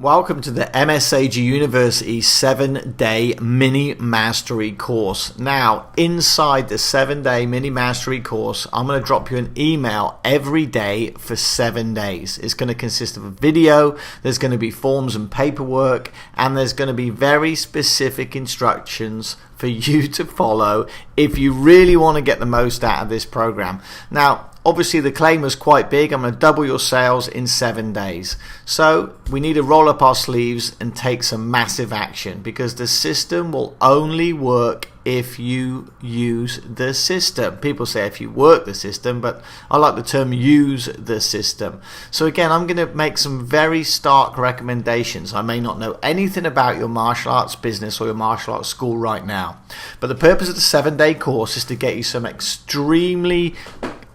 Welcome to the MSAG University 7-day mini mastery course. Now, inside the 7-day mini mastery course, I'm going to drop you an email every day for 7 days. It's going to consist of a video, there's going to be forms and paperwork, and there's going to be very specific instructions for you to follow if you really want to get the most out of this program. Now, obviously the claim was quite big. I'm going to double your sales in 7 days. So we need to roll up our sleeves and take some massive action, because the system will only work if you use the system. People say if you work the system, but I like the term use the system. So again, I'm going to make some very stark recommendations. I may not know anything about your martial arts business or your martial arts school right now, but the purpose of the 7-day course is to get you some extremely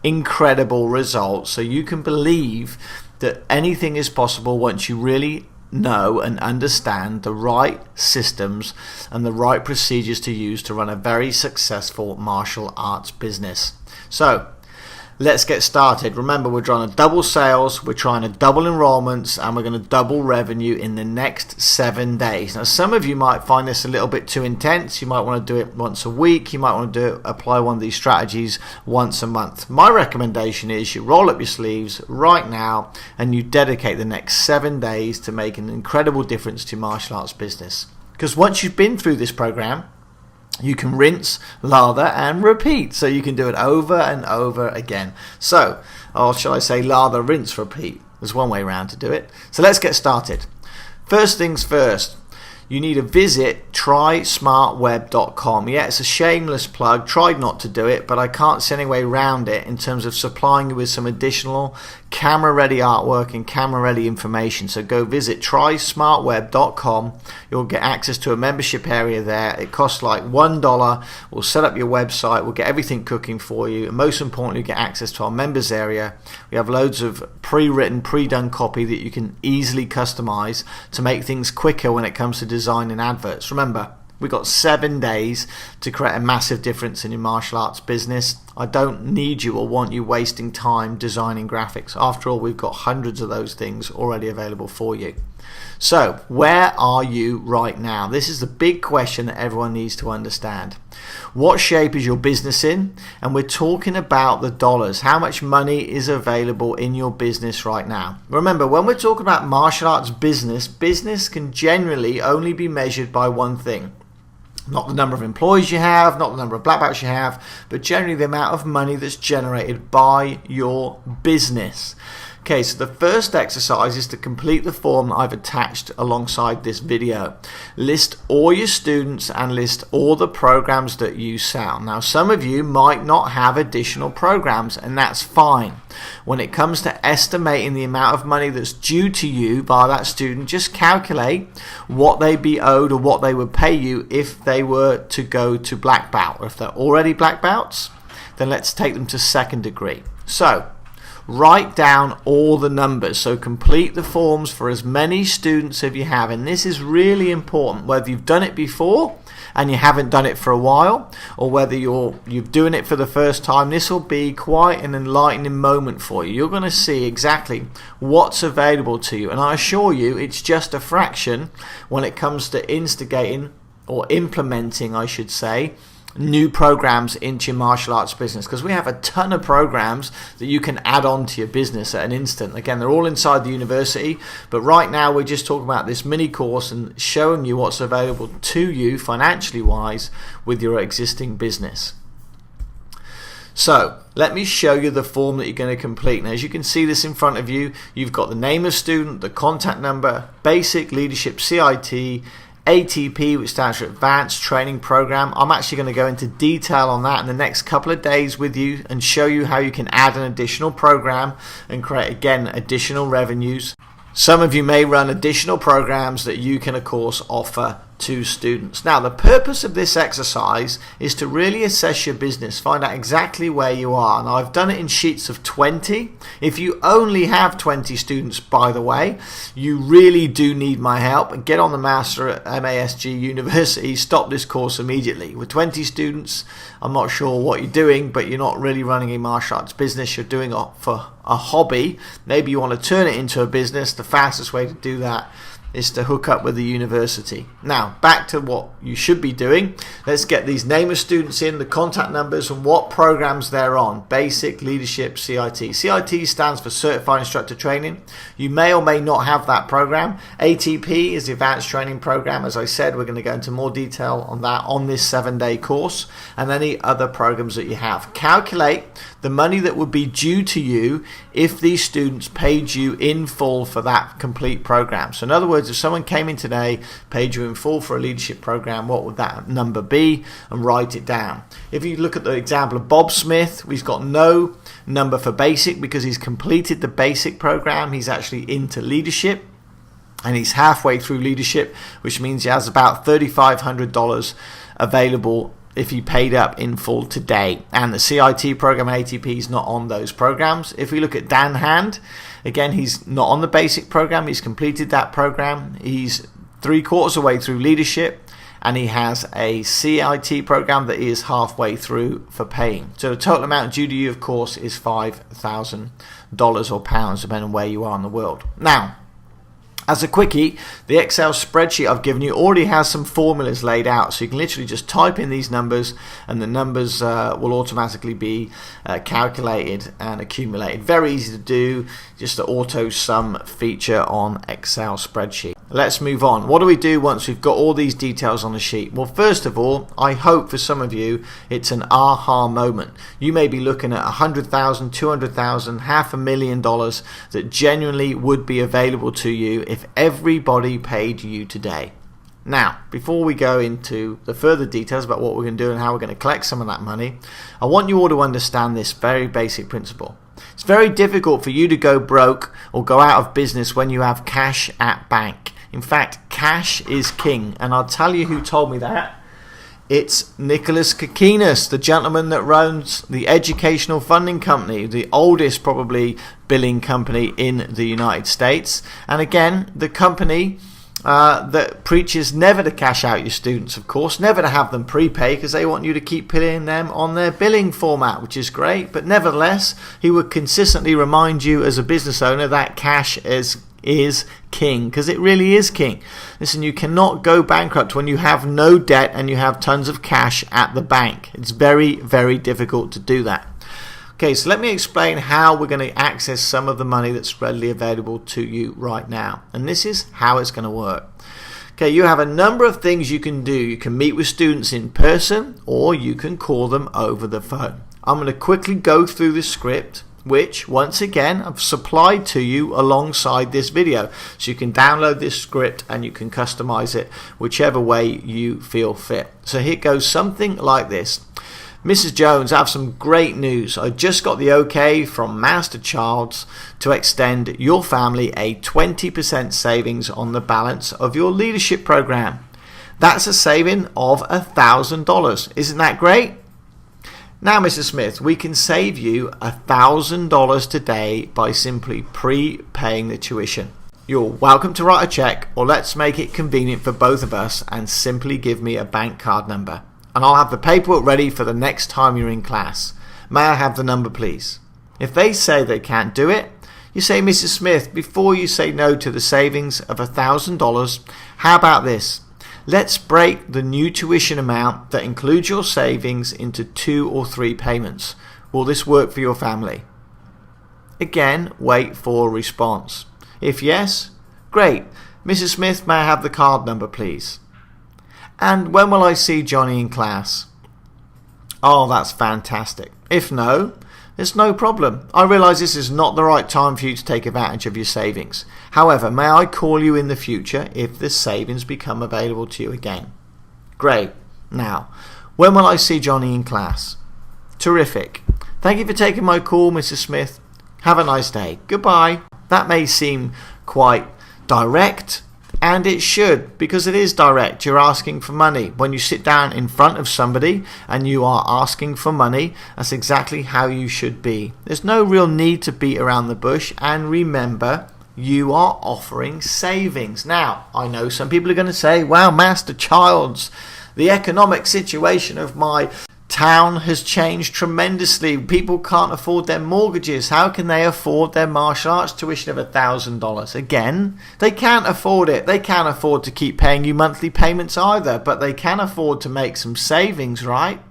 incredible results so you can believe that anything is possible once you really know and understand the right systems and the right procedures to use to run a very successful martial arts business. So let's get started. Remember, we're trying to double sales, we're trying to double enrollments, and we're going to double revenue in the next 7 days. Now, some of you might find this a little bit too intense. You might want to do it once a week. You might want to apply one of these strategies once a month. My recommendation is you roll up your sleeves right now and you dedicate the next 7 days to make an incredible difference to your martial arts business. Because once you've been through this program, you can rinse, lather, and repeat. So you can do it over and over again. So, or shall I say lather, rinse, repeat. There's one way around to do it. So let's get started. First things first, you need to visit trysmartweb.com. Yeah, it's a shameless plug. Tried not to do it, but I can't see any way around it in terms of supplying you with some additional camera-ready artwork and camera-ready information. So go visit trysmartweb.com. You'll get access to a membership area there. It costs like $1. We'll set up your website. We'll get everything cooking for you. And most importantly, you get access to our members area. We have loads of pre-written, pre-done copy that you can easily customize to make things quicker when it comes to designing adverts. Remember, we've got 7 days to create a massive difference in your martial arts business. I don't need you or want you wasting time designing graphics. After all, we've got hundreds of those things already available for you. So, where are you right now? This is the big question that everyone needs to understand. What shape is your business in? And we're talking about the dollars. How much money is available in your business right now? Remember, when we're talking about martial arts business can generally only be measured by one thing. Not the number of employees you have, not the number of black belts you have, but generally the amount of money that's generated by your business. Okay, so the first exercise is to complete the form that I've attached alongside this video. List all your students and list all the programs that you sell. Now, some of you might not have additional programs, and that's fine. When it comes to estimating the amount of money that's due to you by that student, just calculate what they'd be owed or what they would pay you if they were to go to black belt. Or if they're already black belts, then let's take them to second degree. So, write down all the numbers. So complete the forms for as many students as you have, and this is really important, whether you've done it before and you haven't done it for a while, or whether you're doing it for the first time. This will be quite an enlightening moment for you. You're going to see exactly what's available to you, and I assure you it's just a fraction when it comes to instigating or implementing, I should say, new programs into your martial arts business, because we have a ton of programs that you can add on to your business at an instant. Again, they're all inside the university, but right now we're just talking about this mini course and showing you what's available to you financially wise with your existing business. So let me show you the form that you're going to complete. Now, as you can see this in front of you, you've got the name of student, the contact number, basic leadership CIT, ATP, which stands for Advanced Training Program. I'm actually going to go into detail on that in the next couple of days with you and show you how you can add an additional program and create, again, additional revenues. Some of you may run additional programs that you can, of course, offer to students. Now, the purpose of this exercise is to really assess your business, find out exactly where you are. And I've done it in sheets of 20. If you only have 20 students, by the way, you really do need my help. Get on the master at MASG University. Stop this course immediately. With 20 students, I'm not sure what you're doing, but you're not really running a martial arts business. You're doing it for a hobby. Maybe you want to turn it into a business. The fastest way to do that is to hook up with the university. Now, back to what you should be doing. Let's get these name of students in, the contact numbers, and what programs they're on. Basic, Leadership, CIT. CIT stands for Certified Instructor Training. You may or may not have that program. ATP is the Advanced Training Program. As I said, we're going to go into more detail on that on this 7-day course, and any other programs that you have. Calculate the money that would be due to you if these students paid you in full for that complete program. So in other words, if someone came in today, paid you in full for a leadership program, what would that number be? And write it down. If you look at the example of Bob Smith, he's got no number for basic because he's completed the basic program. He's actually into leadership, and he's halfway through leadership, which means he has about $3,500 available if he paid up in full today. And the CIT program, ATP, is not on those programs. If we look at Dan Hand, again, he's not on the basic program. He's completed that program. He's 3/4 away through leadership, and he has a CIT program that he is halfway through for paying. So the total amount due to you, of course, is $5,000 or pounds, depending on where you are in the world. Now, as a quickie, the Excel spreadsheet I've given you already has some formulas laid out, so you can literally just type in these numbers and the numbers will automatically be calculated and accumulated. Very easy to do, just the auto sum feature on Excel spreadsheet. Let's move on. What do we do once we've got all these details on the sheet? Well, first of all, I hope for some of you it's an aha moment. You may be looking at $100,000, $200,000, $500,000 that genuinely would be available to you if everybody paid you today. Now, before we go into the further details about what we're going to do and how we're going to collect some of that money, I want you all to understand this very basic principle. It's very difficult for you to go broke or go out of business when you have cash at bank. In fact, cash is king, and I'll tell you who told me that. It's Nicholas Kokinas, the gentleman that runs the Educational Funding Company, the oldest probably billing company in the United States. And again, the company that preaches never to cash out your students, of course, never to have them prepay because they want you to keep putting them on their billing format, which is great. But nevertheless, he would consistently remind you as a business owner that cash is king, because it really is king. Listen, you cannot go bankrupt when you have no debt and you have tons of cash at the bank. It's very, very difficult to do that. Okay, so let me explain how we're going to access some of the money that's readily available to you right now. And this is how it's going to work. Okay, you have a number of things you can do. You can meet with students in person, or you can call them over the phone. I'm going to quickly go through the script, which once again I've supplied to you alongside this video, so you can download this script and you can customize it whichever way you feel fit. So here goes something like this. Mrs. Jones, I have some great news. I just got the okay from Master Childs to extend your family a 20% savings on the balance of your leadership program. That's a saving of $1,000. Isn't that great? Now, Mrs. Smith, we can save you $1,000 today by simply prepaying the tuition. You're welcome to write a check, or let's make it convenient for both of us and simply give me a bank card number. And I'll have the paperwork ready for the next time you're in class. May I have the number, please? If they say they can't do it, you say, Mrs. Smith, before you say no to the savings of $1,000, how about this? Let's break the new tuition amount that includes your savings into 2 or 3 payments. Will this work for your family? Again, wait for a response. If yes, great. Mrs. Smith, may I have the card number, please? And when will I see Johnny in class? Oh, that's fantastic. If no, it's no problem. I realise this is not the right time for you to take advantage of your savings. However, may I call you in the future if the savings become available to you again? Great. Now, when will I see Johnny in class? Terrific. Thank you for taking my call, Mrs. Smith. Have a nice day. Goodbye. That may seem quite direct, and it should, because it is direct. You're asking for money. When you sit down in front of somebody and you are asking for money, that's exactly how you should be. There's no real need to beat around the bush, and remember, you are offering savings. Now, I know some people are going to say, wow, Master Childs, the economic situation of my town has changed tremendously. People can't afford their mortgages. How can they afford their martial arts tuition of $1,000? Again, they can't afford it. They can't afford to keep paying you monthly payments either, but they can afford to make some savings, right?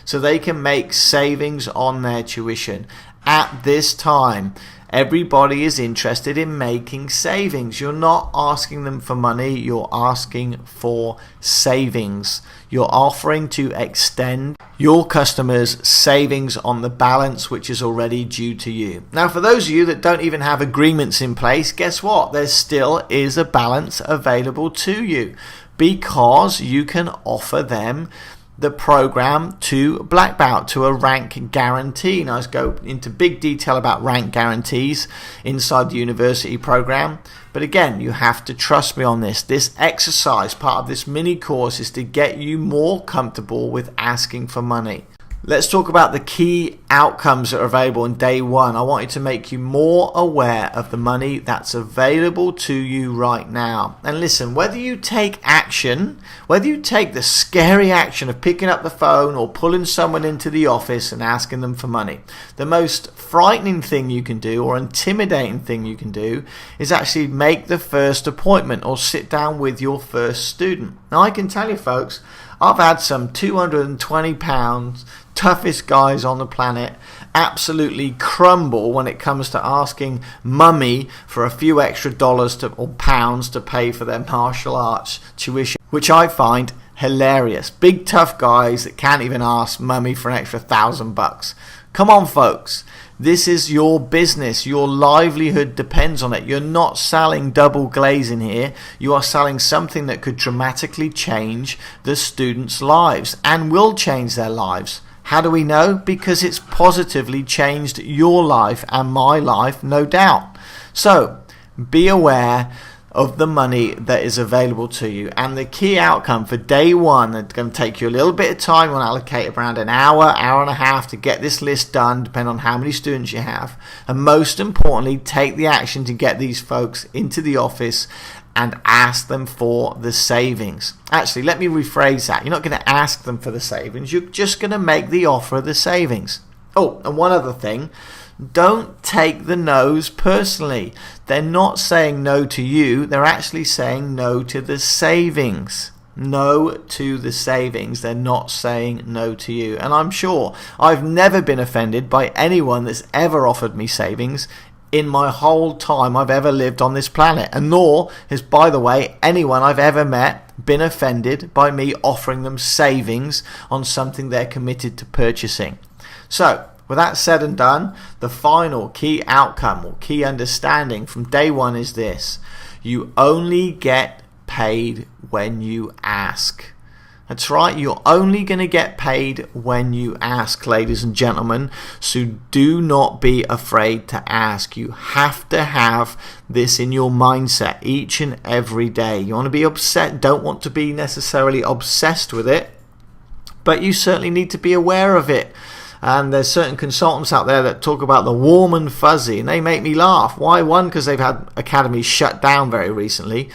So they can make savings on their tuition. At this time, everybody is interested in making savings. You're not asking them for money, you're asking for savings. You're offering to extend your customers' savings on the balance which is already due to you. Now, for those of you that don't even have agreements in place, guess what? There still is a balance available to you because you can offer them the program to black belt, to a rank guarantee. Now, let's go into big detail about rank guarantees inside the university program. But again, you have to trust me on this. This exercise, part of this mini course, is to get you more comfortable with asking for money. Let's talk about the key outcomes that are available in day one. I want you to make you more aware of the money that's available to you right now. And listen, whether you take action, whether you take the scary action of picking up the phone or pulling someone into the office and asking them for money, the most frightening thing you can do or intimidating thing you can do is actually make the first appointment or sit down with your first student. Now, I can tell you folks, I've had some 220 pounds toughest guys on the planet absolutely crumble when it comes to asking mummy for a few extra dollars or pounds to pay for their martial arts tuition, which I find hilarious. Big tough guys that can't even ask mummy for an extra $1,000. Come on, folks. This is your business. Your livelihood depends on it. You're not selling double glazing here. You are selling something that could dramatically change the students' lives and will change their lives. How do we know? Because it's positively changed your life and my life, no doubt. So be aware of the money that is available to you. And the key outcome for day one, it's going to take you a little bit of time. We'll allocate around an hour, hour and a half to get this list done, depending on how many students you have. And most importantly, take the action to get these folks into the office and ask them for the savings. Actually, let me rephrase that. You're not going to ask them for the savings. You're just going to make the offer of the savings. Oh, and one other thing. Don't take the no's personally. They're not saying no to you. They're actually saying no to the savings. No to the savings. They're not saying no to you. And I'm sure I've never been offended by anyone that's ever offered me savings in my whole time I've ever lived on this planet. And nor has, by the way, anyone I've ever met been offended by me offering them savings on something they're committed to purchasing. So, with that said and done, the final key outcome or key understanding from day one is this. You only get paid when you ask. That's right, you're only going to get paid when you ask, ladies and gentlemen. So do not be afraid to ask. You have to have this in your mindset each and every day. You want to be upset, don't want to be necessarily obsessed with it, but you certainly need to be aware of it. And there's certain consultants out there that talk about the warm and fuzzy, and they make me laugh. Why? One, because they've had academies shut down very recently,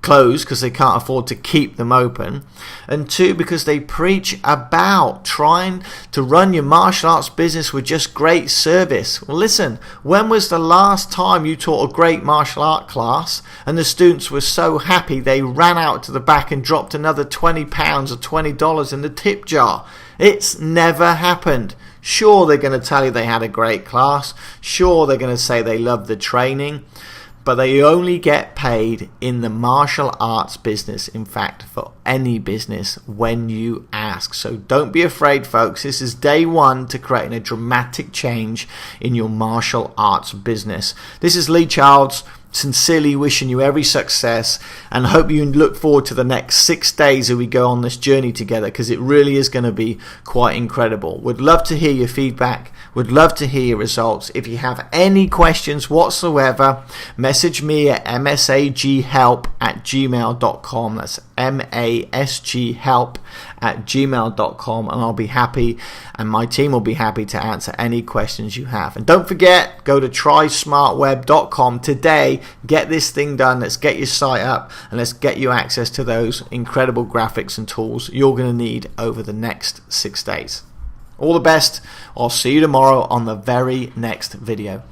closed because they can't afford to keep them open, and two, because they preach about trying to run your martial arts business with just great service. Well, listen, when was the last time you taught a great martial art class and the students were so happy they ran out to the back and dropped another £20 or $20 in the tip jar? It's never happened. Sure, they're going to tell you they had a great class. Sure, they're going to say they loved the training. But they only get paid in the martial arts business, in fact, for any business, when you ask. So don't be afraid, folks. This is day one to creating a dramatic change in your martial arts business. This is Leigh Childs, sincerely wishing you every success, and hope you look forward to the next 6 days as we go on this journey together, because it really is going to be quite incredible. Would love to hear your feedback. Would love to hear your results. If you have any questions whatsoever, message me at masaghelp@gmail.com. That's masghelp@gmail.com, and I'll be happy, and my team will be happy to answer any questions you have. And don't forget, go to trysmartweb.com today. Get this thing done. Let's get your site up, and let's get you access to those incredible graphics and tools you're going to need over the next 6 days. All the best. I'll see you tomorrow on the very next video.